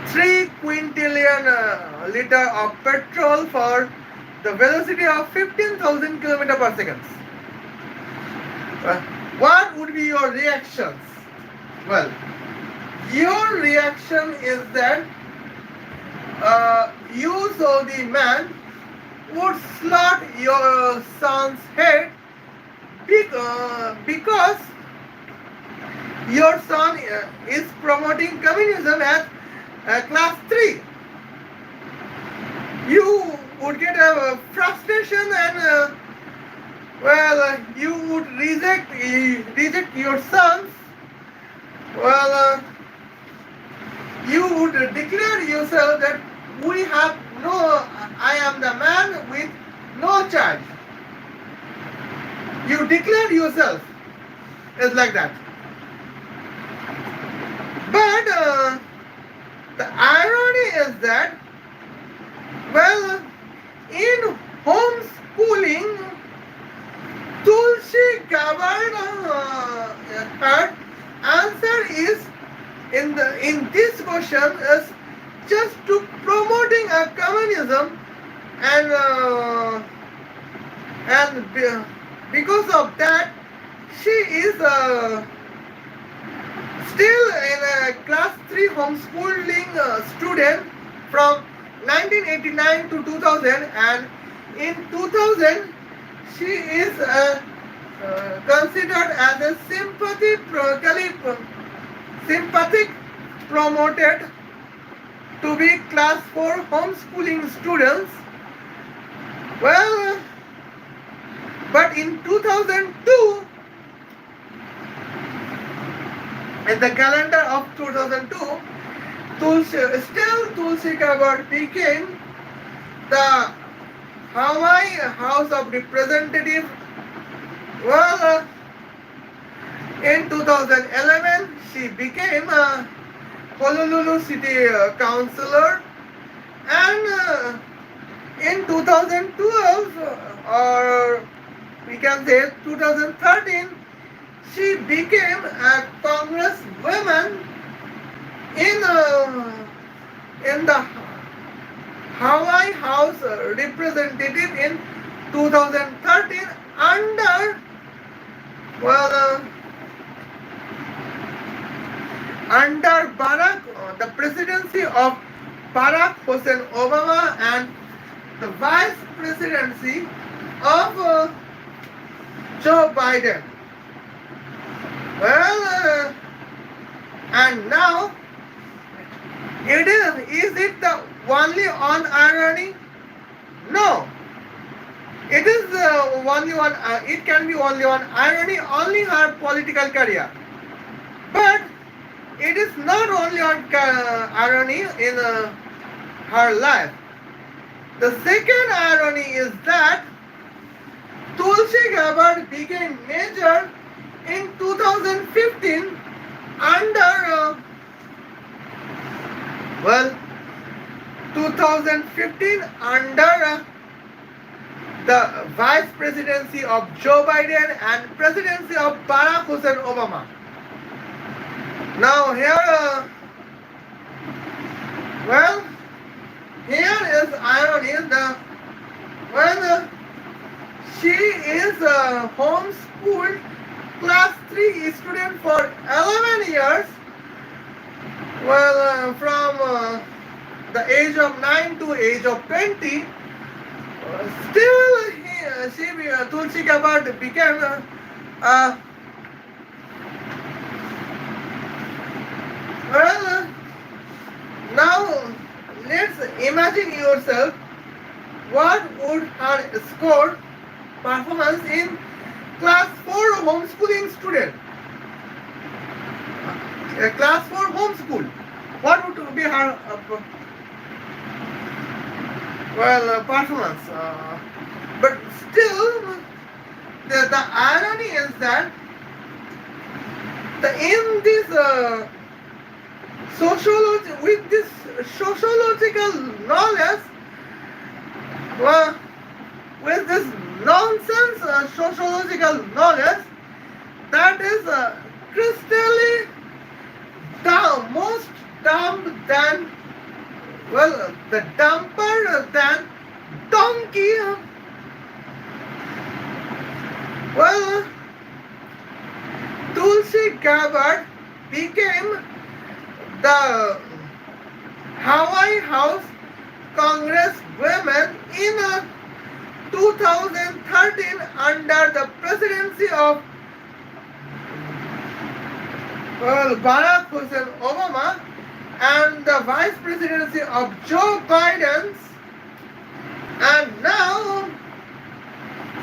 Speaker 1: 3 quintillion liter of petrol for the velocity of 15,000 kilometers per second. What would be your reactions? Well, your reaction is that you, Saudi man, would slut your son's head because your son is promoting communism as class 3. You would get a frustration and you would reject your sons. Well, you would declare yourself that I am the man with no child. You declare yourself. It's like that. But the irony is that, well, in homeschooling, Tulsi Gabbard, her answer is in this question is just to promoting a communism, and because of that she is still in a class 3 homeschooling student from 1989 to 2000, and in 2000 she is considered as a sympathetic promoted to be class 4 homeschooling students. Well, but in 2002, in the calendar of 2002, Tulsi Gabbard became the Hawaii House of Representatives. Well, in 2011, she became a Honolulu City Councilor, and in 2012, or we can say 2013, she became a congresswoman in the Hawaii House Representative in 2013 under, well, under the presidency of Barack Hussein Obama and the vice presidency of Joe Biden. Well, and now is it the only on irony? No. It is only one. It can be only on irony, only her political career. But it is not only on irony in her life. The second irony is that Tulsi Gabbard became major in 2015 under 2015 under the vice presidency of Joe Biden and presidency of Barack Hussein Obama. Now here, here is irony. When she is a homeschooled class 3 student for 11 years, from the age of 9 to age of 20, still Tulsi Gabbard became now let's imagine yourself what would her score performance in class 4 homeschooling student. Class 4 homeschool. What would be her performance? But still, the irony is that in this with this sociological knowledge, with this nonsense sociological knowledge, that is crystally most dumb than, the dumper than donkey. Tulsi Gabbard became the Hawaii House Congresswoman in 2013 under the presidency of Barack Hussein Obama and the vice presidency of Joe Biden. And now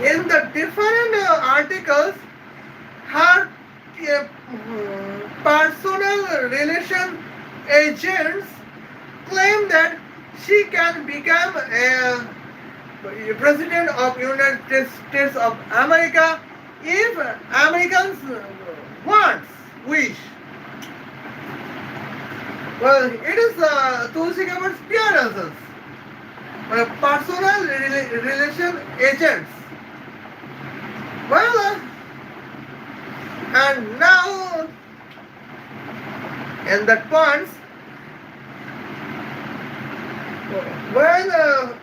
Speaker 1: in the different articles, her personal relation agents claim that she can become a president of United States of America if Americans wish. Well, it is Tulsi Gabbard's peers, personal relation agents. Well, and now in that points,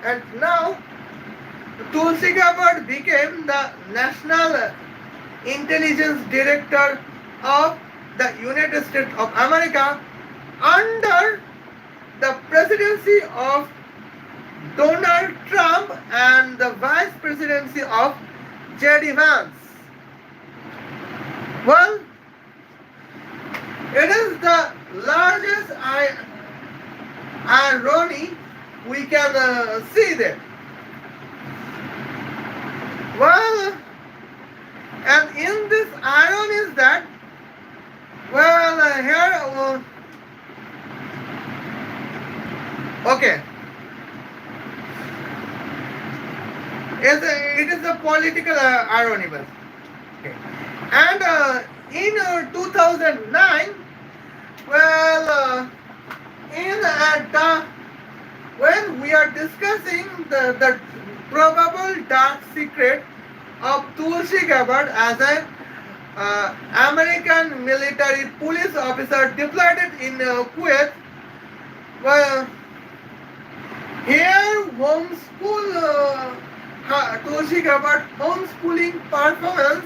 Speaker 1: and now Tulsi Gabbard became the National Intelligence Director of the United States of America under the presidency of Donald Trump and the vice presidency of J.D. Vance. Well, it is the largest irony we can see there. Well, and in this irony is that, well, here, okay, it is a political irony, but okay. And in 2009, well, when we are discussing the probable dark secret of Tulsi Gabbard as an American military police officer deployed in Kuwait, well, here Tulsi Gabbard homeschooling performance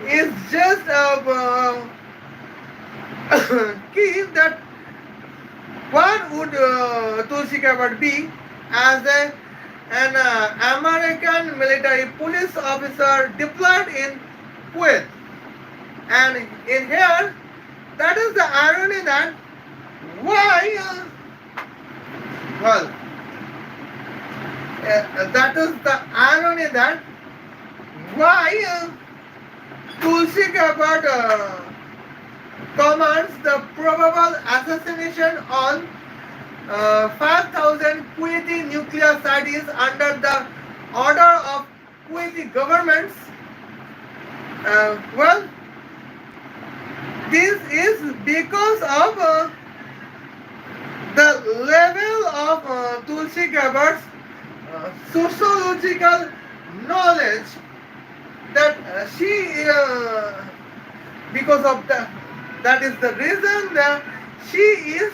Speaker 1: is just a key that what would Tulsi Gabbard be as an American military police officer deployed in Kuwait. And in here, that is the irony that why, well, that is the irony that why Tulsi Gabbard commands the probable assassination on 5,000 Kuwaiti nuclear sites under the order of Kuwaiti governments. Well, this is because of the level of Tulsi Gabbard's sociological knowledge that she, because of that is the reason that she is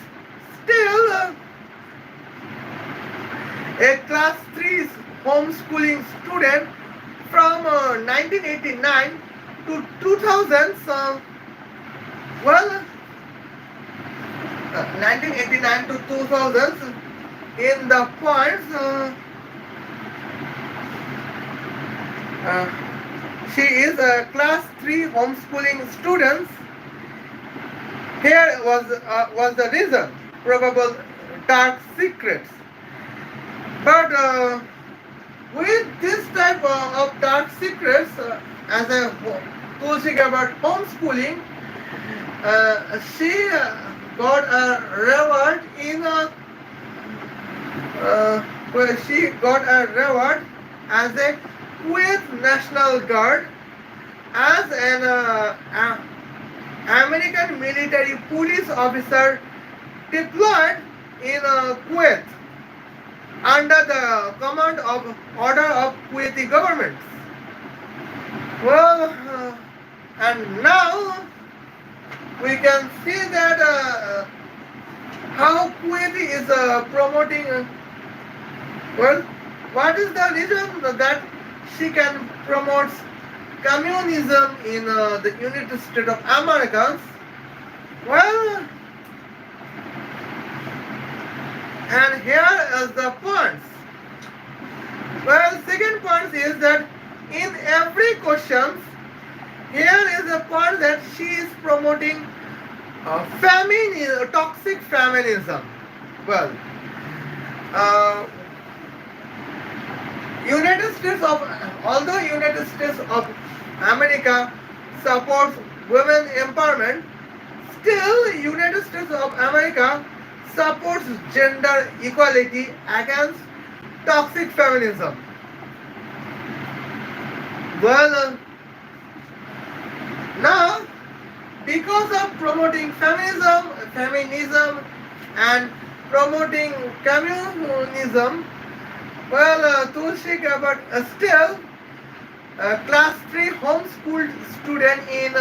Speaker 1: still a class 3 homeschooling student from 1989 to 2000. Well, 1989 to 2000 in the points. She is a class 3 homeschooling student. Here was the reason, probable dark secrets. But with this type of dark secrets, as a Tulsi Gabbard homeschooling, she got a reward in she got a reward as a Kuwait National Guard as an American military police officer deployed in Kuwait under the command of order of Kuwaiti government. Well, and now we can see that how Kuwaiti is promoting. Well, what is the reason that she can promote communism in the United States of America? Well, and here is the points. Well, second point is that in every question, here is a point that she is promoting toxic feminism. Well, although United States of America supports women empowerment, still United States of America supports gender equality against toxic feminism. Well, now because of promoting feminism and promoting communism. Well, Tulsi Gabbard still class 3 homeschooled student in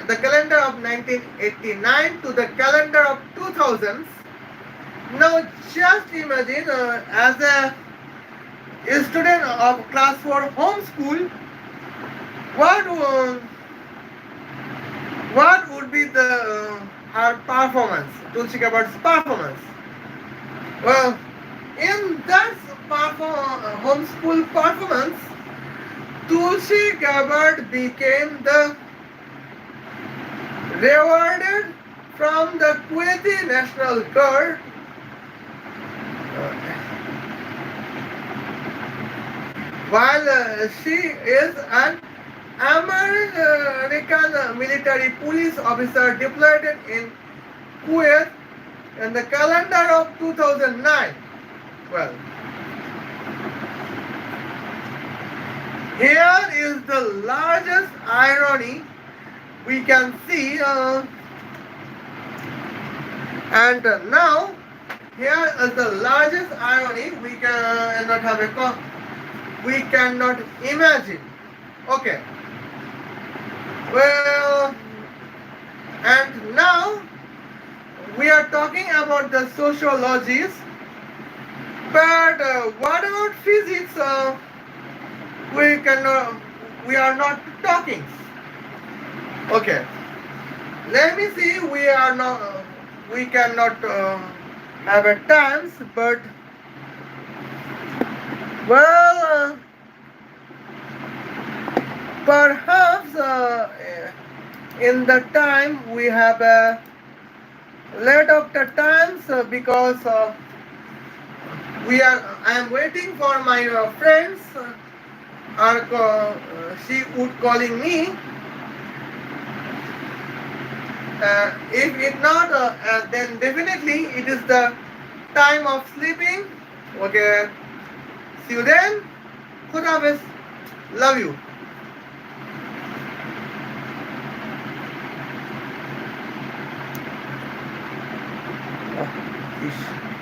Speaker 1: the calendar of 1989 to the calendar of 2000s. Now just imagine as a student of class 4 homeschool, what what would be the her performance, Tulsi Gabbard's performance? Well, in that homeschool performance, Tulsi Gabbard became the rewarded from the Kuwaiti National Guard while she is an American military police officer deployed in Kuwait in the calendar of 2009. Well, here is the largest irony we can see, and now here is the largest irony we cannot imagine. Okay. Well, and now we are talking about the sociologies, but what about physics? We are not talking. Okay. Let me see. We cannot have a times, but well. Perhaps in the time we have a lot of the times because I am waiting for my friends. She would calling me. If it not, then definitely it is the time of sleeping. Okay. See you then. Khuda Hafiz. Love you. Peace.